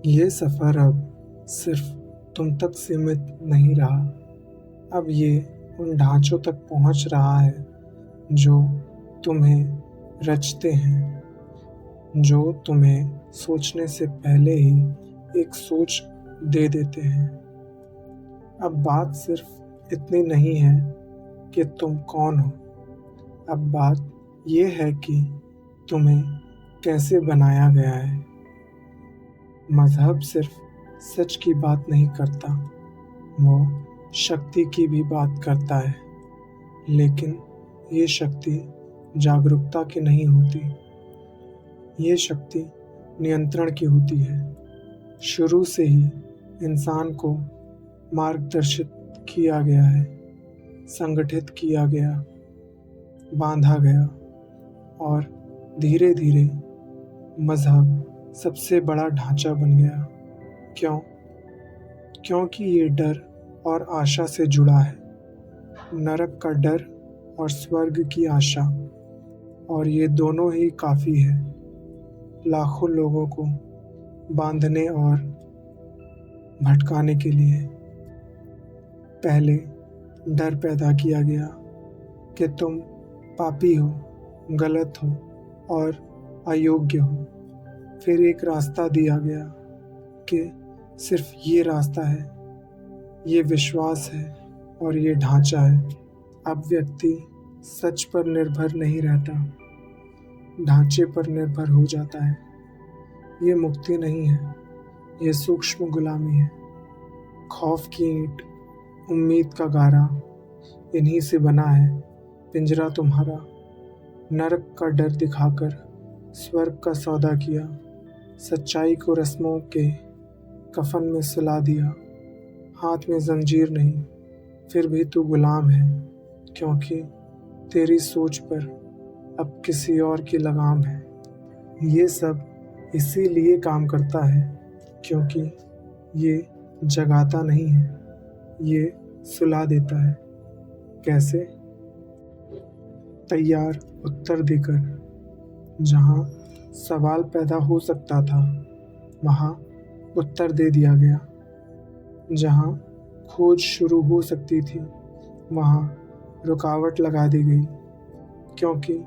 ये सफ़र अब सिर्फ तुम तक सीमित नहीं रहा। अब ये उन ढांचों तक पहुंच रहा है जो तुम्हें रचते हैं, जो तुम्हें सोचने से पहले ही एक सोच दे देते हैं। अब बात सिर्फ इतनी नहीं है कि तुम कौन हो, अब बात ये है कि तुम्हें कैसे बनाया गया है। मज़हब सिर्फ सच की बात नहीं करता, वो शक्ति की भी बात करता है। लेकिन ये शक्ति जागरूकता की नहीं होती, ये शक्ति नियंत्रण की होती है। शुरू से ही इंसान को मार्गदर्शित किया गया है, संगठित किया गया, बांधा गया, और धीरे धीरे मज़हब सबसे बड़ा ढांचा बन गया। क्यों? क्योंकि ये डर और आशा से जुड़ा है। नरक का डर और स्वर्ग की आशा, और ये दोनों ही काफ़ी है लाखों लोगों को बांधने और भटकाने के लिए। पहले डर पैदा किया गया कि तुम पापी हो, गलत हो और अयोग्य हो। फिर एक रास्ता दिया गया कि सिर्फ ये रास्ता है, ये विश्वास है और ये ढांचा है। अब व्यक्ति सच पर निर्भर नहीं रहता, ढांचे पर निर्भर हो जाता है। ये मुक्ति नहीं है, ये सूक्ष्म गुलामी है। खौफ की ईंट, उम्मीद का गारा, इन्हीं से बना है पिंजरा तुम्हारा। नरक का डर दिखाकर स्वर्ग का सौदा किया, सच्चाई को रस्मों के कफन में सुला दिया। हाथ में जंजीर नहीं, फिर भी तू गुलाम है, क्योंकि तेरी सोच पर अब किसी और की लगाम है। ये सब इसीलिए काम करता है क्योंकि ये जगाता नहीं है, ये सुला देता है। कैसे? तैयार उत्तर देकर। जहाँ सवाल पैदा हो सकता था, वहाँ उत्तर दे दिया गया। जहाँ खोज शुरू हो सकती थी, वहाँ रुकावट लगा दी गई। क्योंकि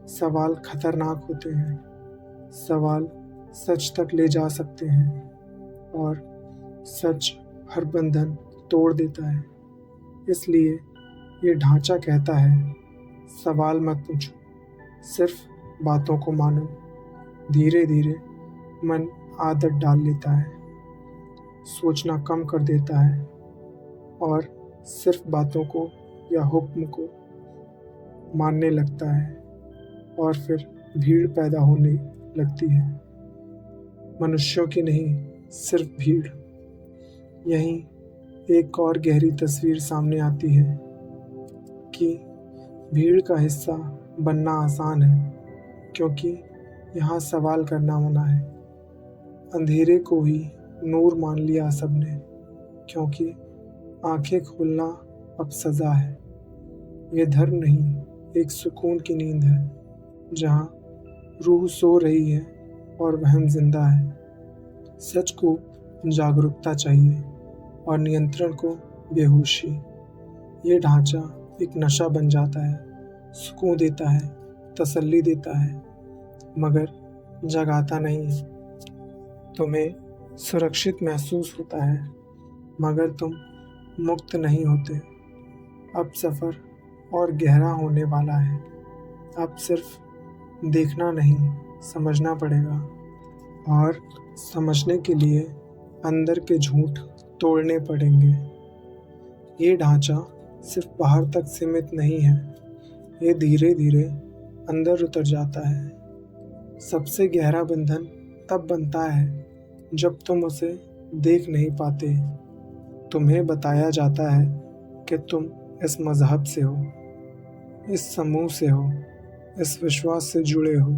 सवाल खतरनाक होते हैं, सवाल सच तक ले जा सकते हैं, और सच हर बंधन तोड़ देता है। इसलिए ये ढांचा कहता है, सवाल मत पूछो, सिर्फ बातों को मानो। धीरे धीरे मन आदत डाल लेता है, सोचना कम कर देता है और सिर्फ बातों को या हुक्म को मानने लगता है, और फिर भीड़ पैदा होने लगती है। मनुष्यों की नहीं, सिर्फ भीड़। यहीं एक और गहरी तस्वीर सामने आती है कि भीड़ का हिस्सा बनना आसान है, क्योंकि यहाँ सवाल करना मना है। अंधेरे को ही नूर मान लिया सबने, क्योंकि आंखें खोलना अब सज़ा है। ये धर्म नहीं, एक सुकून की नींद है, जहाँ रूह सो रही है और वहम जिंदा है। सच को जागरूकता चाहिए और नियंत्रण को बेहोशी। ये ढांचा एक नशा बन जाता है, सुकून देता है, तसल्ली देता है, मगर जगाता नहीं है। तुम्हें सुरक्षित महसूस होता है, मगर तुम मुक्त नहीं होते। अब सफ़र और गहरा होने वाला है। अब सिर्फ देखना नहीं, समझना पड़ेगा, और समझने के लिए अंदर के झूठ तोड़ने पड़ेंगे। ये ढांचा सिर्फ बाहर तक सीमित नहीं है, ये धीरे धीरे अंदर उतर जाता है। सबसे गहरा बंधन तब बनता है जब तुम उसे देख नहीं पाते। तुम्हें बताया जाता है कि तुम इस मज़हब से हो, इस समूह से हो, इस विश्वास से जुड़े हो,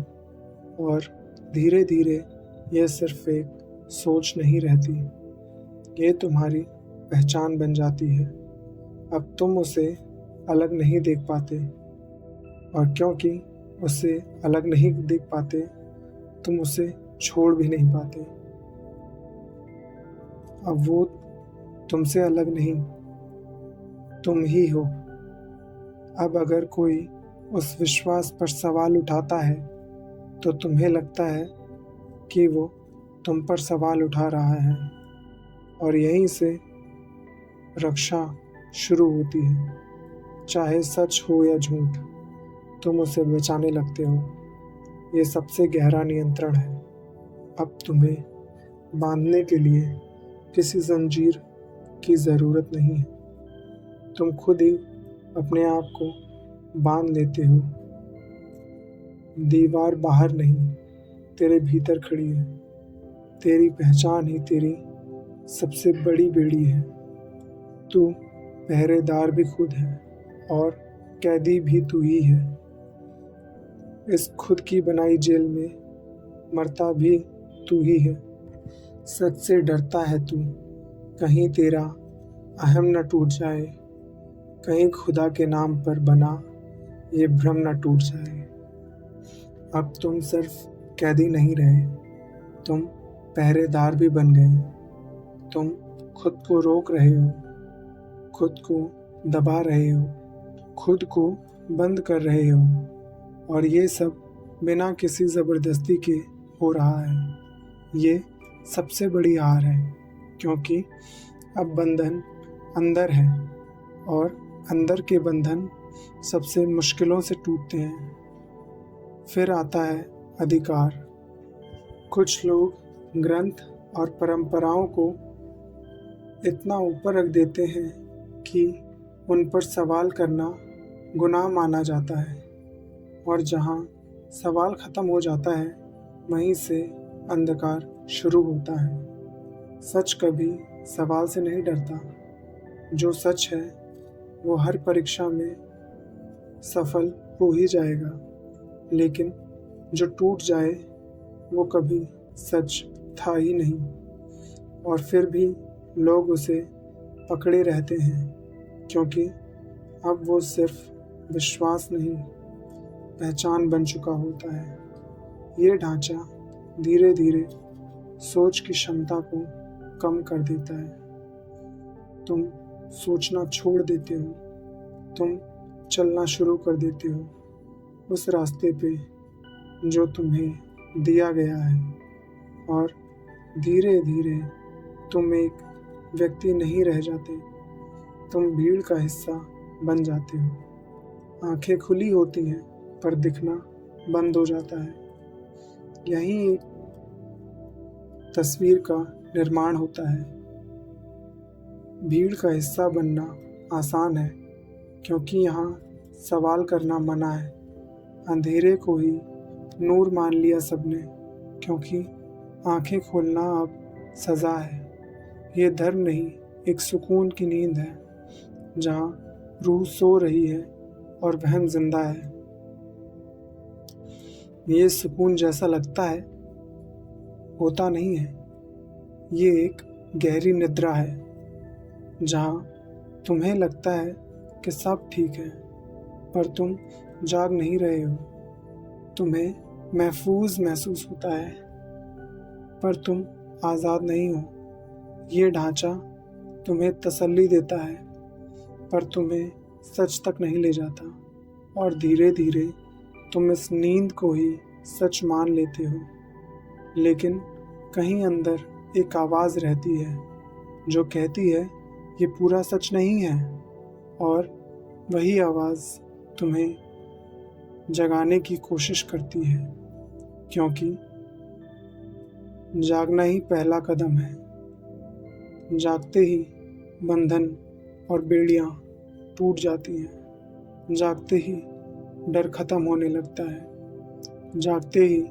और धीरे धीरे यह सिर्फ एक सोच नहीं रहती, ये तुम्हारी पहचान बन जाती है। अब तुम उसे अलग नहीं देख पाते, और क्योंकि उसे अलग नहीं देख पाते, तुम उसे छोड़ भी नहीं पाते। अब वो तुमसे अलग नहीं, तुम ही हो। अब अगर कोई उस विश्वास पर सवाल उठाता है तो तुम्हें लगता है कि वो तुम पर सवाल उठा रहा है, और यहीं से रक्षा शुरू होती है। चाहे सच हो या झूठ, तुम उसे बचाने लगते हो। ये सबसे गहरा नियंत्रण है। अब तुम्हें बांधने के लिए किसी जंजीर की ज़रूरत नहीं है। तुम खुद ही अपने आप को बांध लेते हो। दीवार बाहर नहीं, तेरे भीतर खड़ी है। तेरी पहचान ही तेरी सबसे बड़ी बेड़ी है। तू पहरेदार भी खुद है और कैदी भी तू ही है। इस खुद की बनाई जेल में मरता भी तू ही है। सच से डरता है तू, कहीं तेरा अहम न टूट जाए, कहीं खुदा के नाम पर बना ये भ्रम न टूट जाए। अब तुम सिर्फ कैदी नहीं रहे, तुम पहरेदार भी बन गए। तुम खुद को रोक रहे हो, खुद को दबा रहे हो, खुद को बंद कर रहे हो, और ये सब बिना किसी ज़बरदस्ती के हो रहा है। ये सबसे बड़ी हार है, क्योंकि अब बंधन अंदर है, और अंदर के बंधन सबसे मुश्किलों से टूटते हैं। फिर आता है अधिकार। कुछ लोग ग्रंथ और परंपराओं को इतना ऊपर रख देते हैं कि उन पर सवाल करना गुनाह माना जाता है, और जहाँ सवाल ख़त्म हो जाता है वहीं से अंधकार शुरू होता है। सच कभी सवाल से नहीं डरता। जो सच है वो हर परीक्षा में सफल हो ही जाएगा, लेकिन जो टूट जाए वो कभी सच था ही नहीं, और फिर भी लोग उसे पकड़े रहते हैं, क्योंकि अब वो सिर्फ विश्वास नहीं, पहचान बन चुका होता है। ये ढांचा धीरे धीरे सोच की क्षमता को कम कर देता है। तुम सोचना छोड़ देते हो, तुम चलना शुरू कर देते हो उस रास्ते पे जो तुम्हें दिया गया है, और धीरे धीरे तुम एक व्यक्ति नहीं रह जाते, तुम भीड़ का हिस्सा बन जाते हो। आंखें खुली होती हैं पर दिखना बंद हो जाता है। यहीं एक तस्वीर का निर्माण होता है। भीड़ का हिस्सा बनना आसान है, क्योंकि यहाँ सवाल करना मना है। अंधेरे को ही नूर मान लिया सबने, क्योंकि आंखें खोलना अब सज़ा है। ये धर्म नहीं, एक सुकून की नींद है, जहाँ रूह सो रही है और वहम जिंदा है। ये सुकून जैसा लगता है होता नहीं है। ये एक गहरी निद्रा है, जहाँ तुम्हें लगता है कि सब ठीक है, पर तुम जाग नहीं रहे हो। तुम्हें महफूज महसूस होता है, पर तुम आज़ाद नहीं हो। ये ढांचा तुम्हें तसल्ली देता है, पर तुम्हें सच तक नहीं ले जाता, और धीरे धीरे तुम इस नींद को ही सच मान लेते हो। लेकिन कहीं अंदर एक आवाज़ रहती है जो कहती है ये पूरा सच नहीं है, और वही आवाज़ तुम्हें जगाने की कोशिश करती है, क्योंकि जागना ही पहला कदम है। जागते ही बंधन और बेड़ियाँ टूट जाती हैं। जागते ही डर खत्म होने लगता है। जागते ही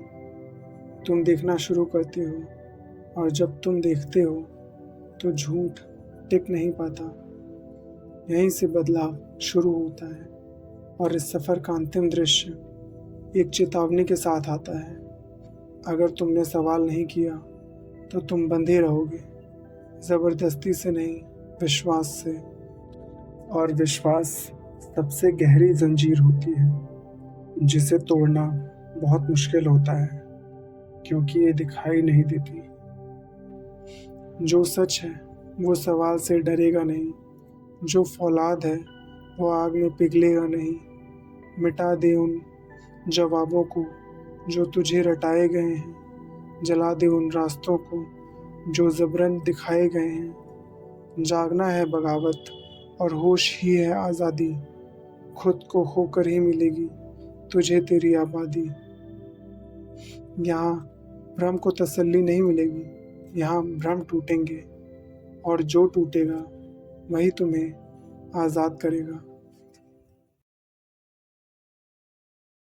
तुम देखना शुरू करते हो, और जब तुम देखते हो तो झूठ टिक नहीं पाता। यहीं से बदलाव शुरू होता है, और इस सफ़र का अंतिम दृश्य एक चेतावनी के साथ आता है। अगर तुमने सवाल नहीं किया तो तुम बंधे रहोगे, ज़बरदस्ती से नहीं, विश्वास से। और विश्वास सबसे गहरी जंजीर होती है, जिसे तोड़ना बहुत मुश्किल होता है, क्योंकि ये दिखाई नहीं देती। जो सच है वो सवाल से डरेगा नहीं। जो फौलाद है वो आग में पिघलेगा नहीं। मिटा दे उन जवाबों को जो तुझे रटाए गए हैं। जला दे उन रास्तों को जो ज़बरन दिखाए गए हैं। जागना है बगावत और होश ही है आज़ादी। खुद को होकर ही मिलेगी तुझे तेरी आबादी। यहाँ भ्रम को तसल्ली नहीं मिलेगी, यहाँ भ्रम टूटेंगे और जो टूटेगा वही तुम्हें आज़ाद करेगा।